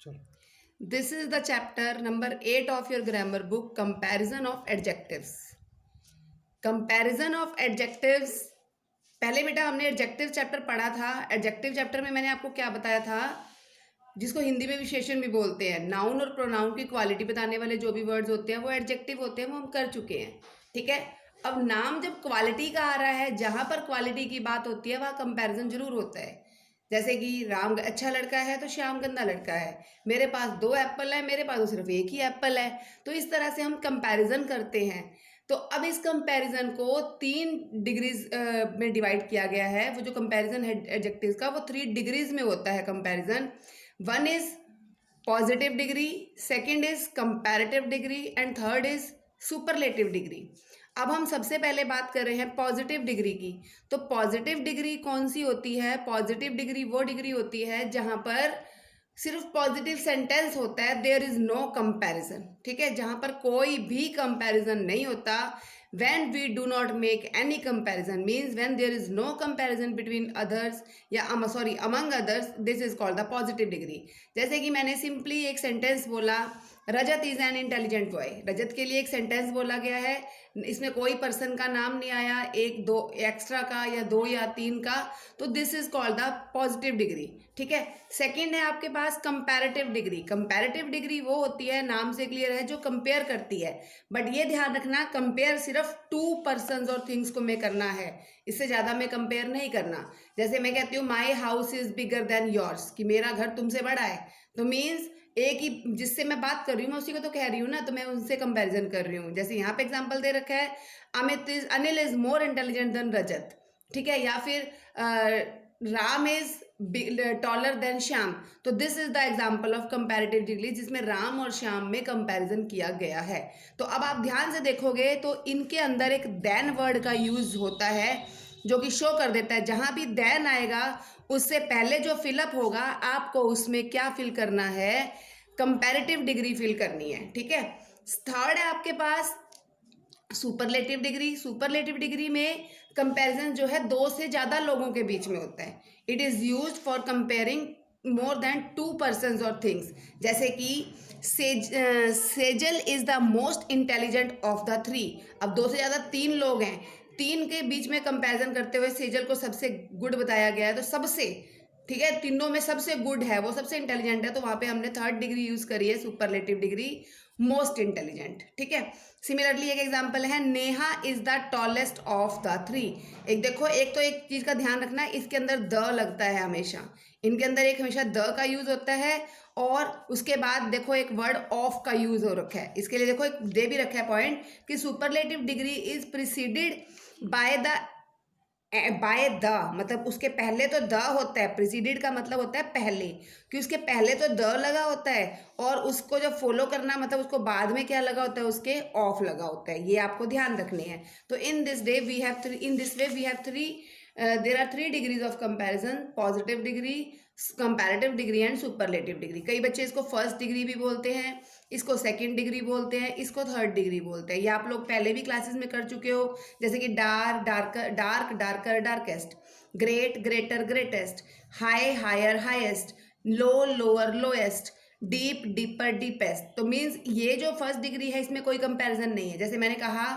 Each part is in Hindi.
चलो। This is the chapter number 8 of your grammar book, comparison of adjectives. Comparison of adjectives. पहले बेटा हमने एडजेक्टिव चैप्टर पढ़ा था। एडजेक्टिव चैप्टर में मैंने आपको क्या बताया था, जिसको हिंदी में विशेषण भी बोलते हैं, नाउन और प्रोनाउन की क्वालिटी बताने वाले जो भी वर्ड्स होते हैं वो एडजेक्टिव होते हैं, वो हम कर चुके हैं। ठीक है। अब नाम जब क्वालिटी का आ रहा है, जहां पर क्वालिटी की बात होती है वहां कंपैरिजन जरूर होता है। जैसे कि राम अच्छा लड़का है तो श्याम गंदा लड़का है, मेरे पास 2 एप्पल है, मेरे पास तो सिर्फ एक ही एप्पल है। तो इस तरह से हम कंपैरिजन करते हैं। तो अब इस कंपैरिजन को 3 डिग्रीज में डिवाइड किया गया है। वो जो कंपैरिजन है एडजेक्टिव्स का, वो 3 डिग्रीज में होता है comparison. One is positive degree, second is comparative degree and third is superlative degree. अब हम सबसे पहले बात कर रहे हैं पॉजिटिव डिग्री की। तो पॉजिटिव डिग्री कौन सी होती है? पॉजिटिव डिग्री वो डिग्री होती है जहां पर सिर्फ पॉजिटिव सेंटेंस होता है, देयर इज नो कंपैरिजन। ठीक है, जहां पर कोई भी कंपैरिजन नहीं होता। when we do not make any comparison means when there is no comparison between others या sorry among others, this is called the positive degree। जैसे कि मैंने सिंपली एक सेंटेंस बोला, रजत इज एन इंटेलिजेंट बॉय। रजत के लिए एक सेंटेंस बोला गया है, इसमें कोई पर्सन का नाम नहीं आया, एक दो एक्स्ट्रा का या 2 या 3 का, तो this is called the positive degree. ठीक है। सेकंड है आपके पास कंपैरेटिव डिग्री। कंपैरेटिव डिग्री वो होती है, नाम से क्लियर है, जो कंपेयर करती है। बट ये ध्यान रखना, कंपेयर सिर्फ 2 पर्सन और थिंग्स को मैं करना है, इससे ज्यादा मैं कंपेयर नहीं करना। जैसे मैं कहती हूँ my house is bigger than yours, कि मेरा घर तुमसे बड़ा है, तो मीन्स एक ही जिससे मैं बात कर रही हूँ मैं उसी को तो कह रही हूँ ना, तो मैं उनसे कंपैरिजन कर रही हूँ। जैसे यहाँ पे एग्जांपल दे रखा है, Anil is more intelligent than Rajat. ठीक है। या फिर Ram is taller than Shyam. तो this is the example of comparative degree, जिसमें राम और श्याम में कंपैरिजन किया गया है। तो अब आप ध्यान से देखोगे तो इनके अंदर एक देन वर्ड का यूज होता है, जो कि शो कर देता है जहां भी देन आएगा उससे पहले जो फिलअप होगा, आपको उसमें क्या फिल करना है? कंपैरेटिव डिग्री फिल करनी है। ठीक है। थर्ड है आपके पास सुपरलेटिव डिग्री। सुपरलेटिव डिग्री में कंपैरिजन जो है 2 से ज्यादा लोगों के बीच में होता है। It is used for comparing more than 2 person और थिंग्स। जैसे कि Sejal is the most intelligent of the 3। अब 2 से ज्यादा 3 लोग हैं, 3 के बीच में कंपैरिजन करते हुए सेजल को सबसे गुड बताया गया है, तो सबसे, ठीक है, तीनों में सबसे गुड है, वो सबसे इंटेलिजेंट है, तो वहां पे हमने थर्ड डिग्री यूज करी है, सुपरलेटिव डिग्री, मोस्ट इंटेलिजेंट। ठीक है। सिमिलरली एक एग्जांपल है, Neha is the tallest of the 3। एक देखो, एक तो एक चीज का ध्यान रखना है, इसके अंदर द लगता है हमेशा, इनके अंदर एक हमेशा द का यूज होता है, और उसके बाद देखो एक वर्ड ऑफ का यूज हो रखा है। इसके लिए देखो एक दे भी रखा है पॉइंट, कि superlative degree is preceded by the, मतलब उसके पहले तो द होता है, प्रिसीडेड का मतलब होता है पहले, कि उसके पहले तो द लगा होता है, और उसको जब फॉलो करना मतलब उसको बाद में क्या लगा होता है, उसके ऑफ लगा होता है। ये आपको ध्यान रखने हैं। तो in this way we have 3 there are 3 degrees of comparison, positive degree, comparative degree and superlative degree. कई बच्चे इसको फर्स्ट डिग्री भी बोलते हैं, इसको सेकंड डिग्री बोलते हैं, इसको थर्ड डिग्री बोलते हैं। ये आप लोग पहले भी क्लासेस में कर चुके हो, जैसे कि darker darkest, great greater greatest, high higher highest, low lower lowest, deep deeper deepest. तो मीन्स ये जो फर्स्ट डिग्री है इसमें कोई कंपैरिजन नहीं है। जैसे मैंने कहा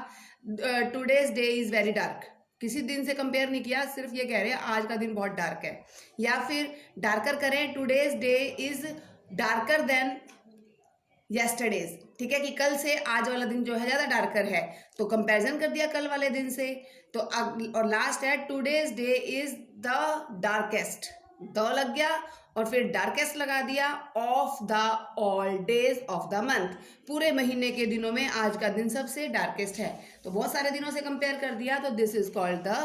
today's day is very dark, किसी दिन से कंपेयर नहीं किया, सिर्फ ये कह रहे हैं आज का दिन बहुत डार्क है। या फिर डार्कर करें, today's day is darker then yesterday's. ठीक है, कि कल से आज वाला दिन जो है ज्यादा डार्कर है, तो कंपैरिजन कर दिया कल वाले दिन से। तो और लास्ट है, today's day is the darkest, the लग गया और फिर डार्केस्ट लगा दिया, of the all days of the month, पूरे महीने के दिनों में आज का दिन सबसे डार्केस्ट है। तो बहुत सारे दिनों से कंपेयर कर दिया, तो this is called the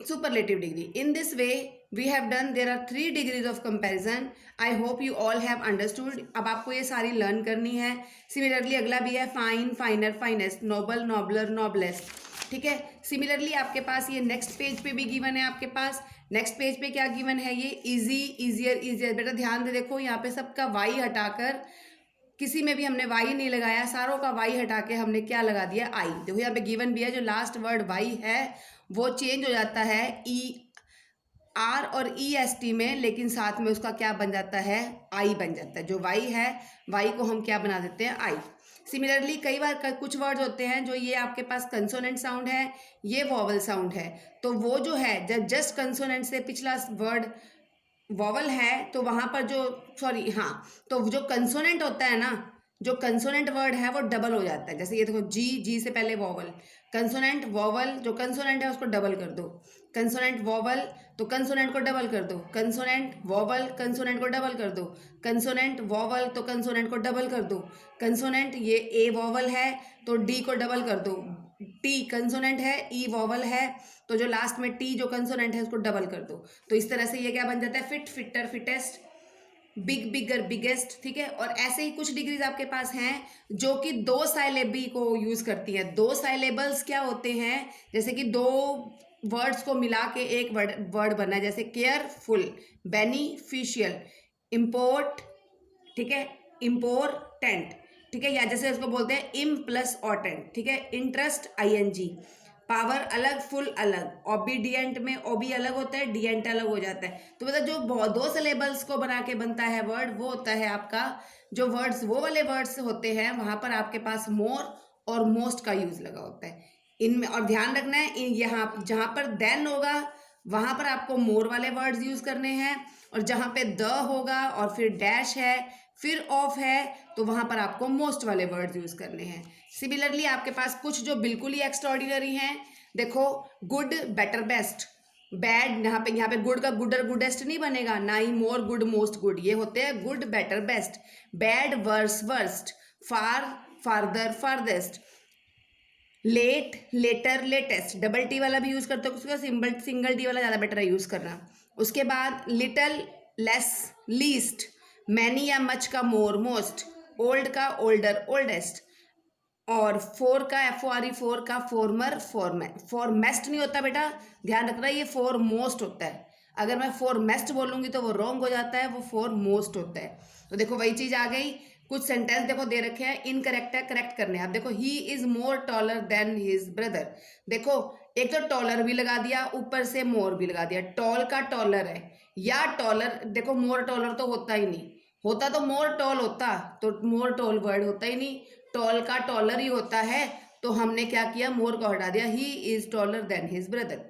superlative degree. In this way we have done, there are 3 degrees of comparison. I hope you all have understood. अब आपको ये सारी लर्न करनी है। सिमिलरली अगला भी है, fine finer finest, noble nobler noblest. ठीक है। सिमिलरली आपके पास ये नेक्स्ट पेज पे भी गिवन है, आपके पास नेक्स्ट पेज पे क्या गिवन है, ये इजी इजियर इजियर। बेटा ध्यान दे देखो, यहाँ पे सबका वाई हटाकर, किसी में भी हमने वाई नहीं लगाया, सारों का वाई हटा के हमने क्या लगा दिया, आई। देखो यहाँ पे गिवन भी है, जो लास्ट वर्ड वाई है वो चेंज हो जाता है ई आर और ई एस टी में, लेकिन साथ में उसका क्या बन जाता है, आई बन जाता है। जो वाई है, वाई को हम क्या बना देते हैं, आई। सिमिलरली कई बार कुछ वर्ड्स होते हैं जो ये आपके पास कंसोनेंट साउंड है, ये वॉवल साउंड है, तो वो जो है जब जस्ट कंसोनेंट से पिछला वर्ड वॉवल है तो वहां पर जो, सॉरी हाँ, तो जो कंसोनेंट होता है ना, जो कंसोनेंट वर्ड है वो डबल हो जाता है। जैसे ये देखो, जी, जी से पहले वॉवल, कंसोनेंट वॉवल, जो कंसोनेंट है उसको डबल कर दो, कंसोनेंट वॉवल तो कंसोनेंट को डबल कर दो, कंसोनेंट वॉवल कंसोनेंट को डबल कर दो, कंसोनेंट वॉवल तो कंसोनेंट को डबल कर दो, कंसोनेंट ये ए वॉवल है तो डी को डबल कर दो, टी कंसोनेंट है, ई वॉवल है तो जो लास्ट में टी जो कंसोनेंट है उसको डबल कर दो। तो इस तरह से ये क्या बन जाता है, फिट, फिटर, फिटेस्ट, बिग, बिगर, बिगेस्ट। ठीक है, और ऐसे ही कुछ डिग्रीज आपके पास हैं जो कि दो साइलेबी को यूज करती हैं। दो साइलेबल्स क्या होते हैं, जैसे कि दो वर्ड्स को मिला के एक वर्ड बनना है, जैसे केयरफुल, बेनिफिशियल, इम्पोर्ट, ठीक है, इम्पोर्टेंट, ठीक है, या जैसे उसको बोलते हैं इम प्लस ऑटेंट, ठीक है, इंटरेस्ट, आईएनजी, पावर अलग, फुल अलग, ओबीडियंट में ओबी अलग होता है, डियंट अलग हो जाता है। तो मतलब जो दो सिलेबल्स को बना के बनता है वर्ड, वो होता है आपका, जो वर्ड्स वो वाले वर्ड्स होते हैं वहां पर आपके पास मोर और मोस्ट का यूज लगा होता है इनमें। और ध्यान रखना है, यहाँ जहां पर देन होगा वहां पर आपको मोर वाले वर्ड्स यूज करने हैं, और जहां पे द होगा और फिर डैश है, फिर ऑफ है, तो वहां पर आपको मोस्ट वाले वर्ड्स यूज करने हैं। सिमिलरली आपके पास कुछ जो बिल्कुल ही एक्स्ट्रॉर्डिनरी हैं, देखो, गुड, बेटर, बेस्ट, बैड, यहाँ पे गुड का गुडर, गुडेस्ट नहीं बनेगा, ना ही मोर, गुड, मोस्ट गुड, ये होते हैं good, better, best. Bad, worse, worst, far, farther, farthest, late, later, latest, double T वाला भी यूज करते हो, उसका सिंगल टी वाला ज़्यादा बेटर है यूज करना। उसके बाद लिटल, लेस, लीस्ट, मैनी या मच का मोर, मोस्ट, ओल्ड का ओल्डर, ओल्डेस्ट, और फोर का एफओआरई, फोर का फॉर्मर, फॉरमेस्ट नहीं होता बेटा, ध्यान रखना, ये फॉर मोस्ट होता है। अगर मैं फॉरमेस्ट बोलूंगी तो वो रॉन्ग हो जाता है, वो फॉर मोस्ट होता है। तो देखो वही चीज आ गई। कुछ सेंटेंस देखो दे रखे हैं, इनकरेक्ट है, करेक्ट करने हैं। आप देखो, he is more taller than his brother. देखो, एक तो टॉलर भी लगा दिया, ऊपर से मोर भी लगा दिया। टॉल का टॉलर है या टॉलर, देखो मोर टॉलर तो होता ही नहीं, होता तो मोर टॉल होता, तो मोर टॉल वर्ड होता ही नहीं, टॉल का टॉलर ही होता है। तो हमने क्या किया, मोर को हटा दिया, he is taller then his brother.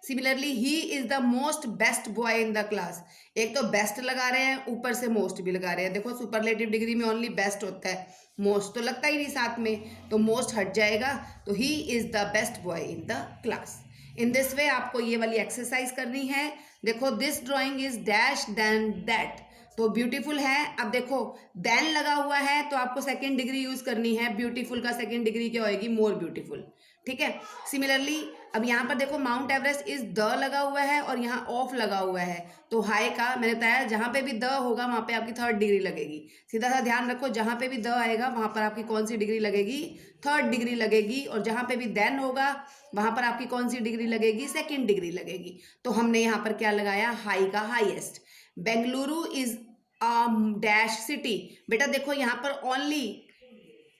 Similarly, he is the most best boy in the class. एक तो बेस्ट लगा रहे हैं, ऊपर से मोस्ट भी लगा रहे हैं। देखो, सुपरलेटिव डिग्री में ओनली बेस्ट होता है, मोस्ट तो लगता ही नहीं साथ में, तो मोस्ट हट जाएगा। तो he is the best boy in the class. In this way आपको ये वाली एक्सरसाइज करनी है। देखो, this drawing is dash than that, तो ब्यूटीफुल है। अब देखो, देन लगा हुआ है तो आपको सेकेंड डिग्री यूज करनी है। ब्यूटीफुल का सेकेंड डिग्री क्या होगी, मोर ब्यूटीफुल। ठीक है, सिमिलरली अब यहाँ पर देखो, माउंट एवरेस्ट इज द लगा हुआ है और यहाँ ऑफ लगा हुआ है, तो हाई का मैंने बताया जहां पे भी द होगा वहां पे आपकी थर्ड डिग्री लगेगी। सीधा सा ध्यान रखो, जहां पे भी द आएगा वहां पर आपकी कौन सी डिग्री लगेगी, थर्ड डिग्री लगेगी। और जहां पे भी देन होगा वहां पर आपकी कौन सी डिग्री लगेगी, सेकेंड डिग्री लगेगी। तो हमने यहाँ पर क्या लगाया, हाई का highest. Bengaluru is dash city. बेटा देखो, यहाँ पर ओनली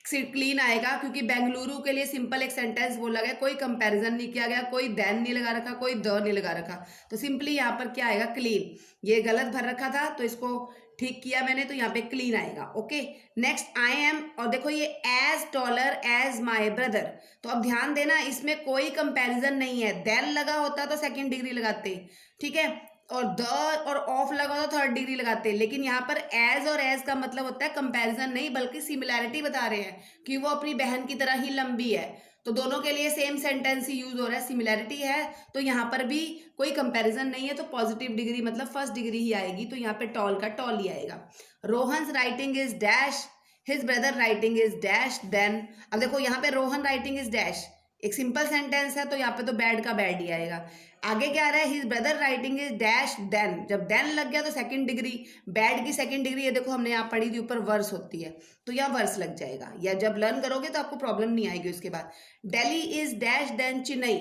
क्लीन आएगा क्योंकि बेंगलुरु के लिए सिंपल एक सेंटेंस बोला गया, कोई कंपैरिजन नहीं किया गया, कोई देन नहीं लगा रखा, कोई द नहीं लगा रखा, तो सिंपली यहाँ पर क्या आएगा, क्लीन। ये गलत भर रखा था तो इसको ठीक किया मैंने, तो यहाँ पे क्लीन आएगा। ओके, नेक्स्ट आई एम, और देखो ये as taller as my brother. तो अब ध्यान देना, इसमें कोई कंपैरिजन नहीं है। देन लगा होता तो सेकेंड डिग्री लगाते, ठीक है, और द और ऑफ लगा तो थर्ड डिग्री लगाते हैं। लेकिन यहाँ पर एज और एज का मतलब होता है कंपैरिजन नहीं, बल्कि सिमिलैरिटी बता रहे हैं कि वो अपनी बहन की तरह ही लंबी है, तो दोनों के लिए सेम सेंटेंस ही यूज हो रहा है, सिमिलैरिटी है। तो यहाँ पर भी कोई कंपैरिजन नहीं है, तो पॉजिटिव डिग्री मतलब फर्स्ट डिग्री ही आएगी, तो यहाँ पे टॉल का टॉल ही आएगा। Rohan's writing is dash, his brother writing is dash than. अब देखो, यहाँ पे रोहन राइटिंग इज डैश, एक सिंपल सेंटेंस है, तो यहाँ पे तो बैड का बैड ही आएगा। आगे क्या आ रहा है, his brother writing is dash than. जब देन लग गया तो सेकंड डिग्री, बैड की सेकंड डिग्री, ये देखो हमने यहाँ पढ़ी थी ऊपर वर्स होती है, तो यहाँ वर्स लग जाएगा। या जब लर्न करोगे तो आपको प्रॉब्लम नहीं आएगी। उसके बाद Delhi is dash than Chennai,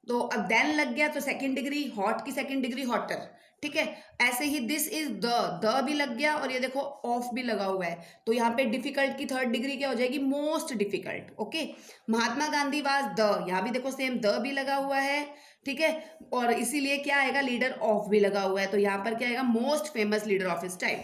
तो अब देन लग गया तो सेकंड डिग्री, हॉट की सेकंड डिग्री हॉटर, ठीक है। ऐसे ही दिस इज द भी लग गया और ये देखो ऑफ भी लगा हुआ है, तो यहाँ पे डिफिकल्ट की थर्ड डिग्री क्या हो जाएगी, most difficult. Okay, Mahatma Gandhi was the, यहाँ भी देखो सेम द भी लगा हुआ है, ठीक है, और इसीलिए क्या आएगा, लीडर ऑफ भी लगा हुआ है, तो यहाँ पर क्या आएगा, most famous leader of his time.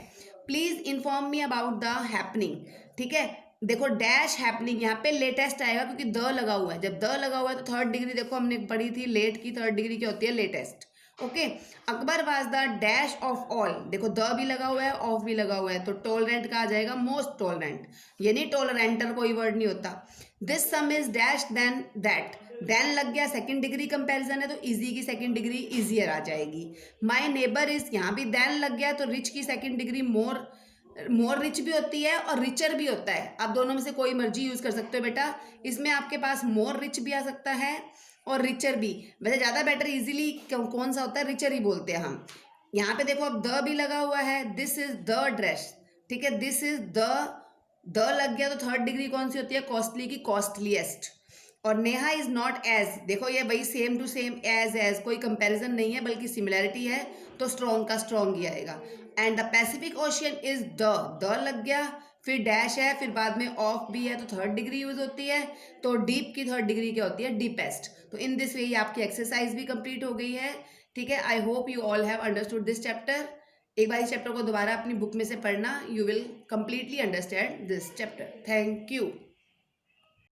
Please inform me about the happening, ठीक है। देखो डैश हैपनिंग, यहाँ पे लेटेस्ट आएगा क्योंकि द लगा हुआ है, जब द लगा हुआ है तो थर्ड डिग्री देखो हमने पढ़ी थी, लेट की थर्ड डिग्री क्या होती है, latest. Okay, Akbar was the dash of all, देखो द भी लगा हुआ है, ऑफ भी लगा हुआ है, तो टॉलरेंट का आ जाएगा मोस्ट टॉलरेंट, यानी टॉलरेंटर कोई वर्ड नहीं होता। This sum is dash than that, than लग गया, सेकंड डिग्री कंपैरिजन है तो इजी की सेकंड डिग्री इजियर आ जाएगी। माय नेबर इज, यहाँ भी देन लग गया तो रिच की सेकंड डिग्री मोर रिच भी होती है और रिचर भी होता है, आप दोनों में से कोई मर्जी यूज कर सकते हो बेटा। इसमें आपके पास मोर रिच भी आ सकता है और रिचर भी, वैसे ज़्यादा बेटर इजीली कौन सा होता है, रिचर ही बोलते हैं हम। यहाँ पे देखो अब द भी लगा हुआ है, दिस इज द ड्रेस, ठीक है, दिस इज द लग गया तो थर्ड डिग्री कौन सी होती है, कॉस्टली की कॉस्टलीएस्ट। और नेहा इज नॉट एज, देखो ये वही सेम टू सेम एज कोई कंपैरिजन नहीं है बल्कि सिमिलैरिटी है, तो स्ट्रॉन्ग का स्ट्रॉन्ग ही आएगा। And the Pacific ocean is the लग गया, फिर डैश है, फिर बाद में ऑफ भी है तो थर्ड डिग्री यूज होती है, तो डीप की थर्ड डिग्री क्या होती है, डीपेस्ट। तो इन दिस वे ये आपकी एक्सरसाइज भी कंप्लीट हो गई है, ठीक है। I hope you all have understood this chapter. एक बार इस चैप्टर को दोबारा अपनी बुक में से पढ़ना, you will completely understand this chapter. Thank you.